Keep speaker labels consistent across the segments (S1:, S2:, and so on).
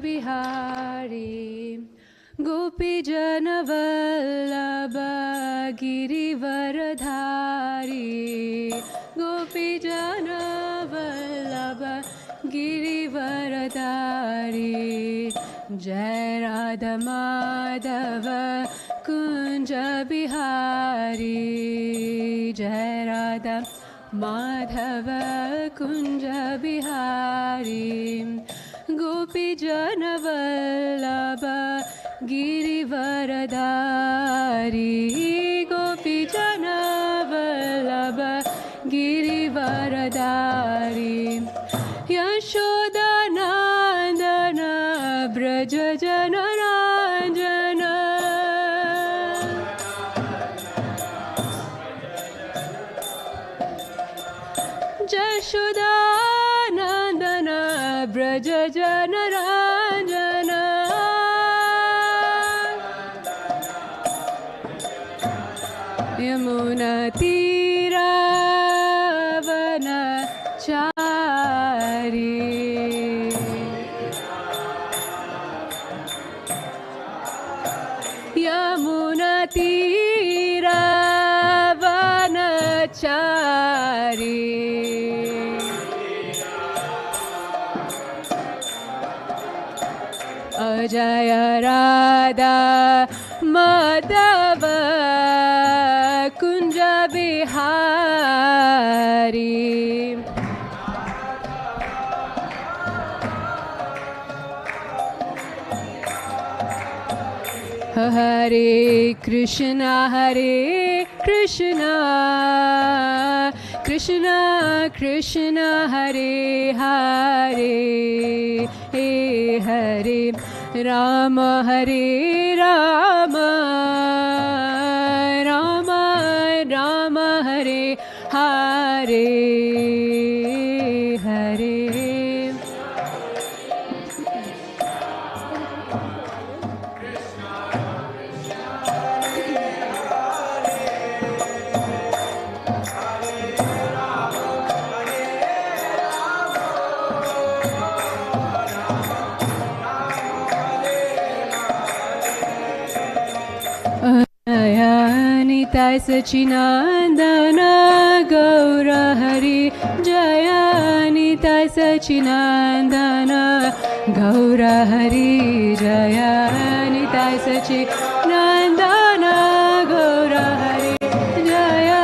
S1: Bihari Gopi Jana Vallabha Girivaradhari Gopi Jana Vallabha Girivaradhari Jai Radha Madhava Kunja Bihari Jai Radha Madhava Kunja Bihari Gopi Jana Vallabha Girivaradhari Gopi Jana Vallabha Girivaradhari Yashoda Nandana Braja Jana Ranjana Yashoda Nandana Braja Jana Ranjana Yamuna Tira Vanachari Yamuna Tira Vanachari Jaya Radha Madhava Kunja Bihari Hare Krishna Krishna Krishna Hare Hare Hare Rama Hare Rama Rama Rama Hare Hare Hare Nitai Sachinandana Gaura Hari Jaya Nitai Sachinandana Gaura Hari Jaya Nitai Sachinandana Gaura Hari Jaya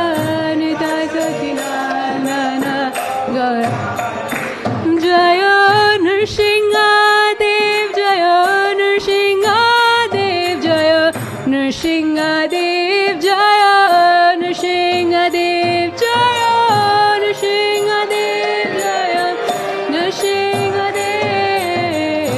S1: Nitai Sachinandana Gaura Jaya Nrsimha Dev Jaya Nrsimha Dev Jaya Nrsimha Dev Jaya Nrsimha Dev Jaya Nrsimha Dev Jaya Nrsimha Dev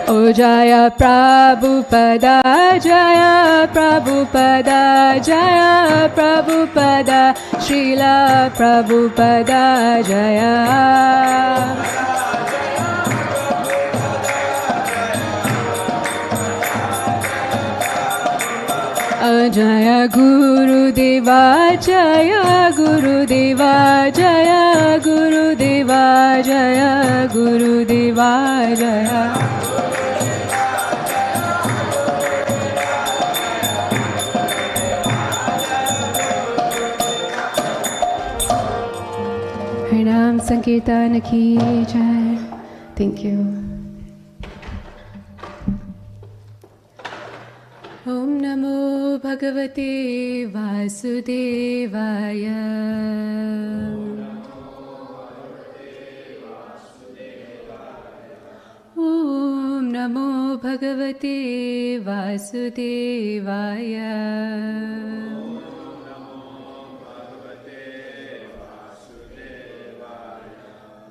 S1: O Jaya Prabhupada Jaya Prabhupada Jaya Prabhupada Srila Prabhupada Jaya Jaya Guru Deva Jaya Guru Deva Jaya Guru Deva Jaya Guru Deva Jaya Harinam Sankirtan Ki Jai. Thank you. Om Namo Bhagavate Vasudevaya. Om Namo Bhagavate Vasudevaya.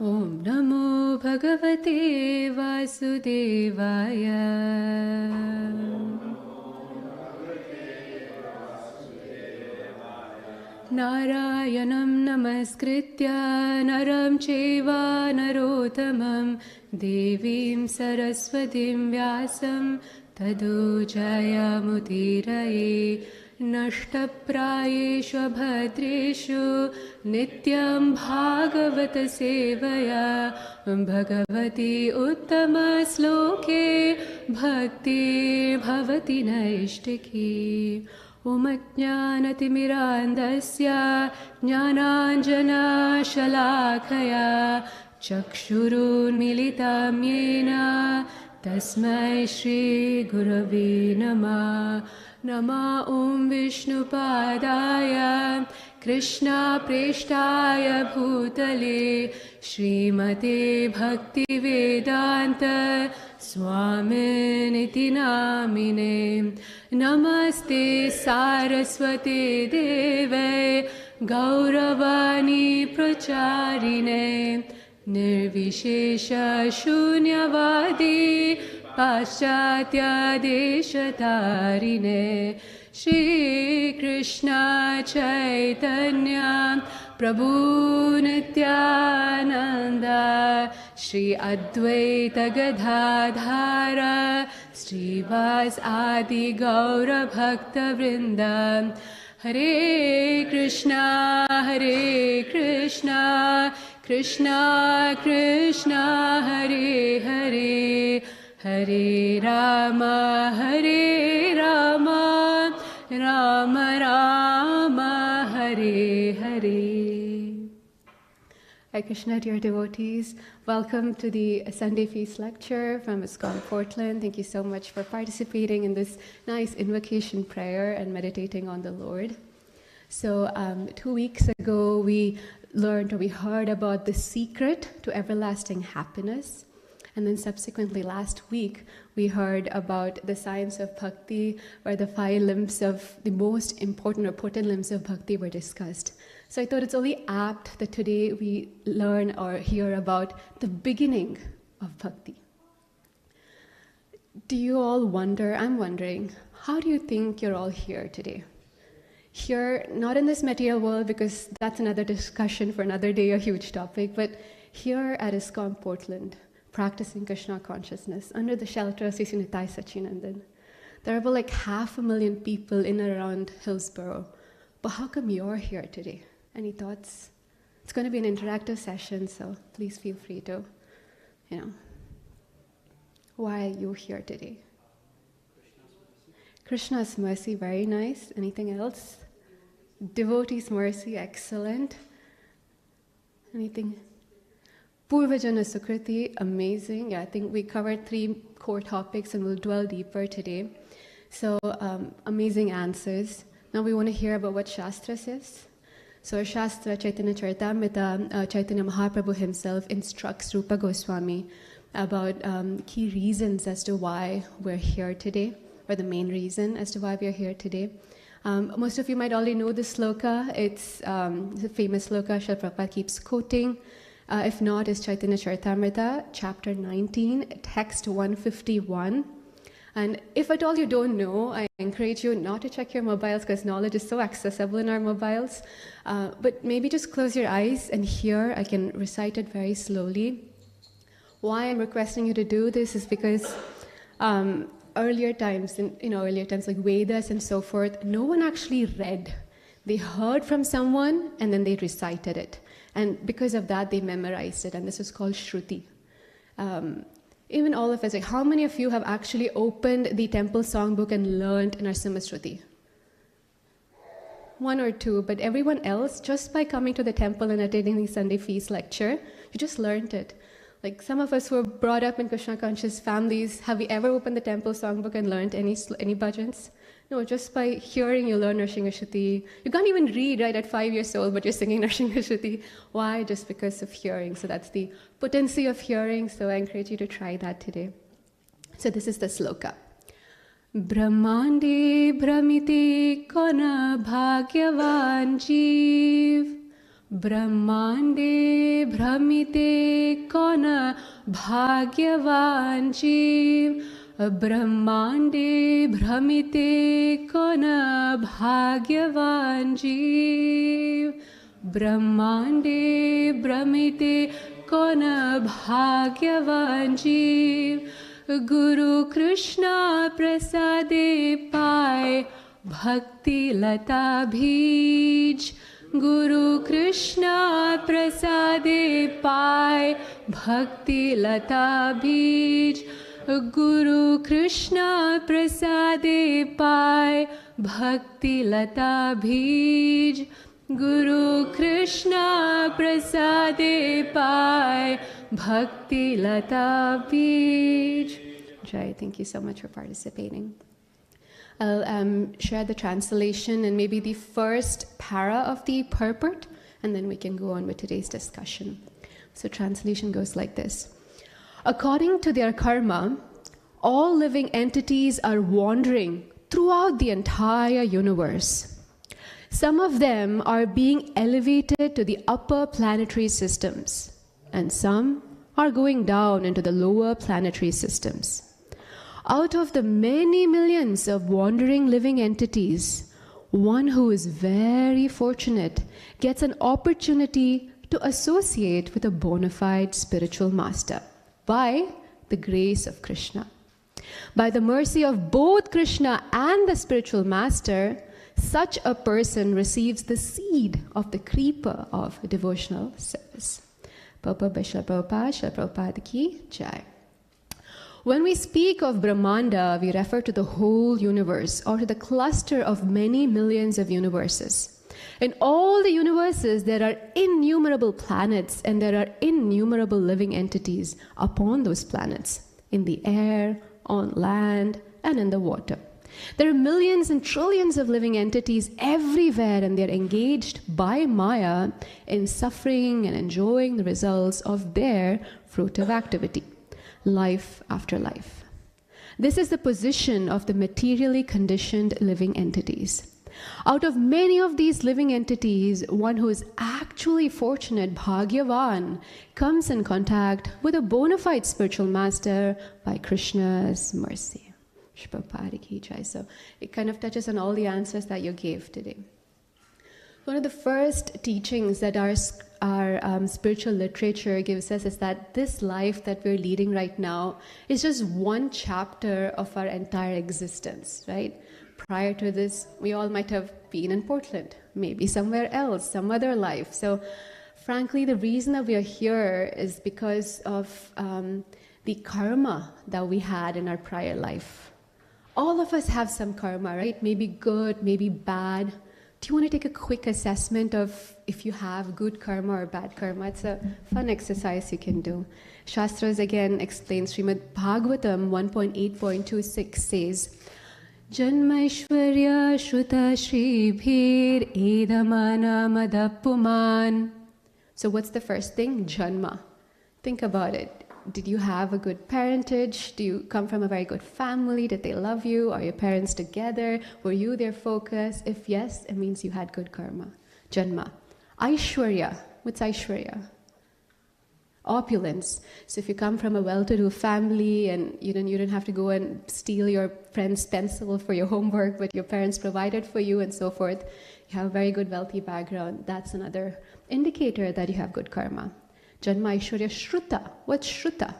S1: Om Namo Bhagavate Vasudevaya. Narayanam namaskritya naram cheva narottamam devim saraswatim vyasam tado jayamutiraye नष्टप्रायेषु भद्रेषु नित्यं भागवत सेवया भगवती उत्तमश्लोके भक्ति भवति नैष्टिकी ज्ञानतिमिरान्धस्य ज्ञानाञ्जनशलाखया चक्षुरुन्मीलितं येन तस्मै श्रीगुरवे नमः। नमः ॐ विष्णुपादाय कृष्णप्रेष्ठाय भूतले श्रीमते भक्तिवेदान्त स्वामिनिति नामिने। नमस्ते सारस्वते देवे गौरवाणी प्रचारिणे निर्विशेष शून्यवादी पाश्चात्यदेशतारिणे। श्रीकृष्ण चैतन्य प्रभु नित्यानन्द श्री अद्वैत गदाधर श्रीवास आदि गौर भक्तवृंद। हरे Krishna Krishna Krishna Hare Hare Hare Ram Ram Ram Hare Hare. Hare Krishna, dear devotees. Welcome to the Sunday Feast lecture from ISKCON Portland. Thank you so much for participating in this nice invocation prayer and meditating on the Lord. So 2 weeks ago, we heard about the secret to everlasting happiness. And then subsequently last week, we heard about the science of bhakti, where the 5 limbs of the most important or potent limbs of bhakti were discussed. So I thought it's only apt that today we learn or hear about the beginning of bhakti. Do you all wonder, I'm wondering, how do you think you're all here today? Here, not in this material world, because that's another discussion for another day, a huge topic, but here at ISKCON Portland, practicing Krishna consciousness under the shelter of Sri Nitai Sachinandan. There are about like 500,000 people in and around Hillsborough. But how come you're here today? Any thoughts? It's going to be an interactive session, so please feel free to, why are you here today? Krishna's mercy, very nice. Anything else? Devotees' mercy, excellent. Anything? Purvajana Sukriti, amazing. Yeah, I think we covered 3 core topics and we'll dwell deeper today. So, amazing answers. Now we want to hear about what Shastra says. So our Shastra, Chaitanya Charitamrita, Chaitanya Mahaprabhu himself instructs Rupa Goswami about key reasons as to why we're here today, or the main reason as to why we're here today. Most of you might already know this sloka. It's a famous sloka Srila Prabhupada keeps quoting. If not, it's Chaitanya Charitamrita, chapter 19, text 151. And if at all you don't know, I encourage you not to check your mobiles because knowledge is so accessible in our mobiles. But maybe just close your eyes and hear. I can recite it very slowly. Why I'm requesting you to do this is because earlier times like Vedas and so forth, no one actually read. They heard from someone and then they recited it. And because of that, they memorized it. And this is called Shruti. Even all of us, like how many of you have actually opened the temple songbook and learned Narasimha Shruti? 1 or 2, but everyone else, just by coming to the temple and attending the Sunday Feast lecture, you just learned it. Like some of us who were brought up in Krishna conscious families, have we ever opened the temple songbook and learned any bhajans? No, just by hearing you learn Narasimha Shruti. You can't even read, right, at 5 years old, but you're singing Narasimha Shruti. Why? Just because of hearing. So that's the potency of hearing. So I encourage you to try that today. So this is the sloka. Brahmande Brahmite Kona Bhagyavan Jeev. Brahmande Brahmite Kona Bhagyavan Jeev. Brahmande Brahmite Kona Bhagyavan Jeev. Brahmande Brahmite Kona Bhagyavan Jeev. Guru Krishna Prasade Pai Bhakti Lata Bhij Guru Krishna Prasade Pai. Bhakti Lata Bhij Guru Krishna Prasade Pai. Bhakti Lata Bhij Guru Krishna Prasade Pai. Bhakti Lata Bhij. Jai, thank you so much for participating. I'll share the translation and maybe the first para of the purport, and then we can go on with today's discussion. So translation goes like this. According to their karma, all living entities are wandering throughout the entire universe. Some of them are being elevated to the upper planetary systems, and some are going down into the lower planetary systems. Out of the many millions of wandering living entities, one who is very fortunate gets an opportunity to associate with a bona fide spiritual master by the grace of Krishna. By the mercy of both Krishna and the spiritual master, such a person receives the seed of the creeper of devotional service. Prabhupada ki jai. When we speak of Brahmanda, we refer to the whole universe or to the cluster of many millions of universes. In all the universes, there are innumerable planets and there are innumerable living entities upon those planets, in the air, on land, and in the water. There are millions and trillions of living entities everywhere, and they're engaged by Maya in suffering and enjoying the results of their fruitive activity, life after life. This is the position of the materially conditioned living entities. Out of many of these living entities, one who is actually fortunate, Bhagyavan, comes in contact with a bona fide spiritual master by Krishna's mercy. So it kind of touches on all the answers that you gave today. One of the first teachings that our spiritual literature gives us is that this life that we're leading right now is just one chapter of our entire existence, right? Prior to this, we all might have been in Portland, maybe somewhere else, some other life. So frankly, the reason that we are here is because of the karma that we had in our prior life. All of us have some karma, right? Maybe good, maybe bad. Do you want to take a quick assessment of if you have good karma or bad karma? It's a fun exercise you can do. Shastras again explains, Srimad Bhagavatam 1.8.26 says, Janmaishwarya Shruta Shribhir Edamana Madapuman. So what's the first thing? Janma. Think about it. Did you have a good parentage? Do you come from a very good family? Did they love you? Are your parents together? Were you their focus? If yes, it means you had good karma. Janma. Aishwarya. What's Aishwarya? Opulence. So if you come from a well-to-do family and you didn't have to go and steal your friend's pencil for your homework, but your parents provided for you and so forth, you have a very good wealthy background, that's another indicator that you have good karma. Janma Aishwarya Shruta. What's Shruta?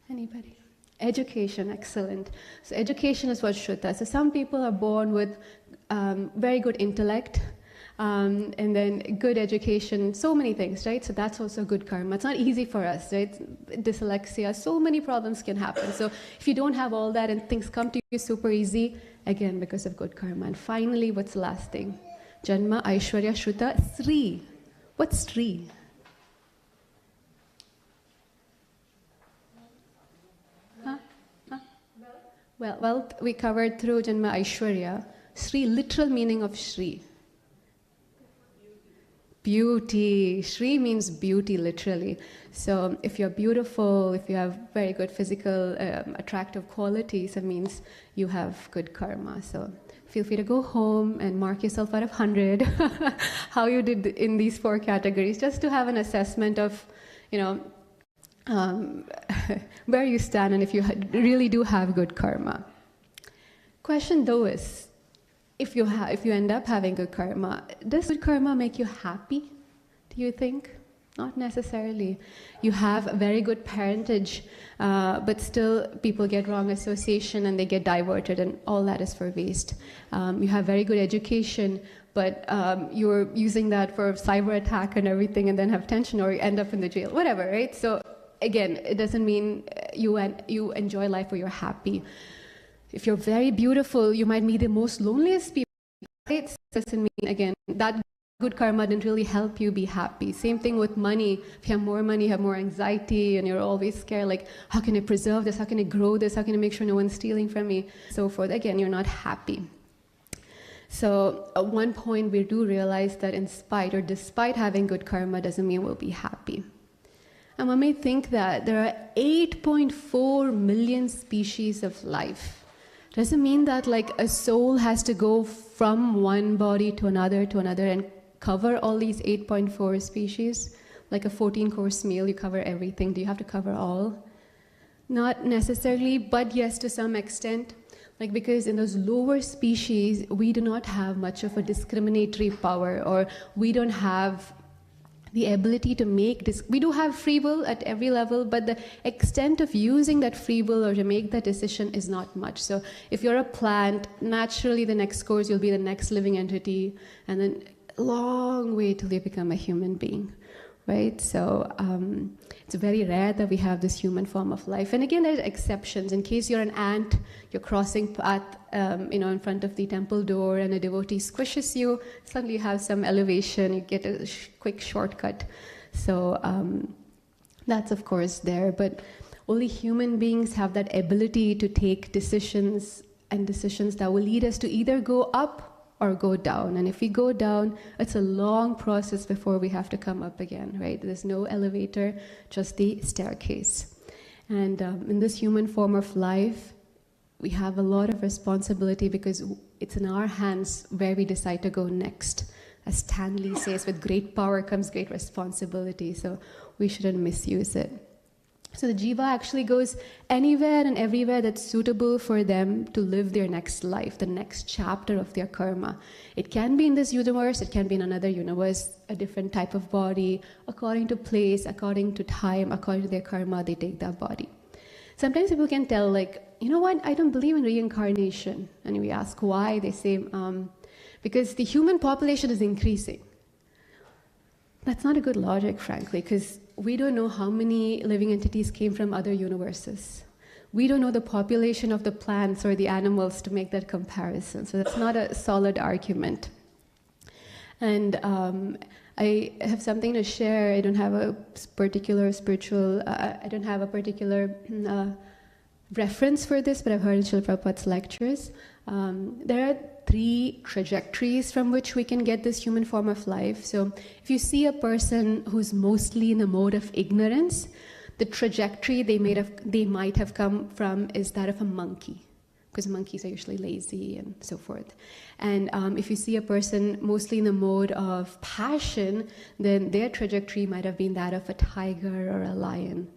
S1: Anybody? Education, excellent. So education is what's Shruta. So some people are born with very good intellect, and then good education, so many things, right? So that's also good karma. It's not easy for us, right? Dyslexia, so many problems can happen. So if you don't have all that and things come to you super easy, again, because of good karma. And finally, what's the last thing? Janma Aishwarya Shruta Sri. What's Sri? Huh? Well, wealth we covered through Janma Aishwarya. Sri, literal meaning of Sri. Beauty. Shri means beauty, literally. So if you're beautiful, if you have very good physical, attractive qualities, it means you have good karma. So feel free to go home and mark yourself out of 100 how you did in these 4 categories, just to have an assessment of, where you stand and if you really do have good karma. Question though is, if you end up having good karma, does good karma make you happy, do you think? Not necessarily. You have a very good parentage, but still people get wrong association and they get diverted, and all that is for waste. You have very good education, but you're using that for cyber attack and everything, and then have tension, or you end up in the jail, whatever, right? So again, it doesn't mean you enjoy life or you're happy. If you're very beautiful, you might meet the most loneliest people, right? So it doesn't mean, again, that good karma didn't really help you be happy. Same thing with money. If you have more money, you have more anxiety, and you're always scared, like, how can I preserve this? How can I grow this? How can I make sure no one's stealing from me? So forth. Again, you're not happy. So at one point, we do realize that in spite or despite having good karma doesn't mean we'll be happy. And one may think that there are 8.4 million species of life. Doesn't mean that like a soul has to go from one body to another and cover all these 8.4 species. Like a 14-course meal, you cover everything. Do you have to cover all? Not necessarily, but yes, to some extent. Like, because in those lower species, we do not have much of a discriminatory power, or we don't have the ability to make this. We do have free will at every level, but the extent of using that free will or to make that decision is not much. So if you're a plant, naturally the next course you'll be the next living entity, and then a long way till you become a human being, right? So it's very rare that we have this human form of life. And again, there's exceptions. In case you're an ant, you're crossing path, in front of the temple door, and a devotee squishes you, suddenly you have some elevation, you get a quick shortcut. So that's of course there, but only human beings have that ability to take decisions, and decisions that will lead us to either go up or go down. And if we go down, it's a long process before we have to come up again, right? There's no elevator, just the staircase. And in this human form of life, we have a lot of responsibility, because it's in our hands where we decide to go next. As Stanley says, with great power comes great responsibility, so we shouldn't misuse it. So the jiva actually goes anywhere and everywhere that's suitable for them to live their next life, the next chapter of their karma. It can be in this universe, it can be in another universe, a different type of body. According to place, according to time, according to their karma, they take that body. Sometimes people can tell, like, you know what, I don't believe in reincarnation. And we ask why, they say, because the human population is increasing. That's not a good logic, frankly, because we don't know how many living entities came from other universes. We don't know the population of the plants or the animals to make that comparison. So that's not a solid argument. And I have something to share. I don't have a particular spiritual, I don't have a particular reference for this, but I've heard in Srila Prabhupada's lectures. There are 3 trajectories from which we can get this human form of life. So if you see a person who's mostly in the mode of ignorance, the trajectory they might have come from is that of a monkey, because monkeys are usually lazy and so forth. And if you see a person mostly in the mode of passion, then their trajectory might have been that of a tiger or a lion.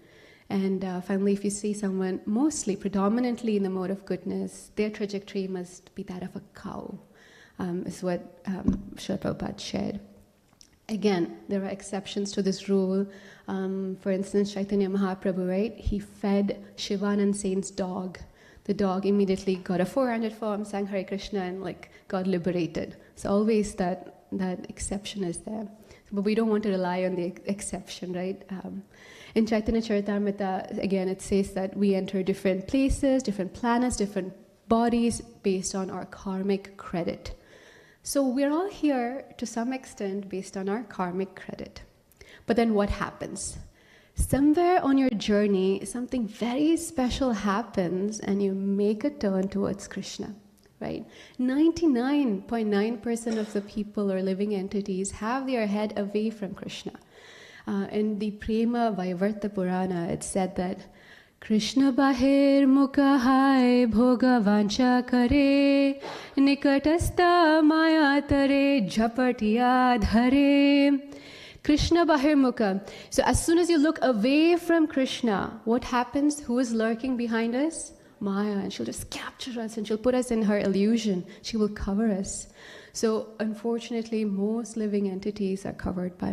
S1: And finally, if you see someone mostly, predominantly in the mode of goodness, their trajectory must be that of a cow, is what Srila Prabhupada shared. Again, there are exceptions to this rule. For instance, Chaitanya Mahaprabhu, right? He fed Shivanand Saint's dog. The dog immediately got a 400 form, sang Hare Krishna, and got liberated. So always that exception is there. But we don't want to rely on the exception, right? In Chaitanya Charitamrita, again, it says that we enter different places, different planets, different bodies based on our karmic credit. So we're all here to some extent based on our karmic credit. But then what happens? Somewhere on your journey, something very special happens and you make a turn towards Krishna, right? 99.9% of the people or living entities have their head away from Krishna. In the Prema Vaivarta Purana, it said that Krishna bahir mukha hai bhoga vancha kare nikatastha maya tare jhapatiya dhare. Krishna bahir mukha. So as soon as you look away from Krishna, what happens? Who is lurking behind us? Maya, and she'll just capture us and she'll put us in her illusion. She will cover us. So unfortunately, most living entities are covered by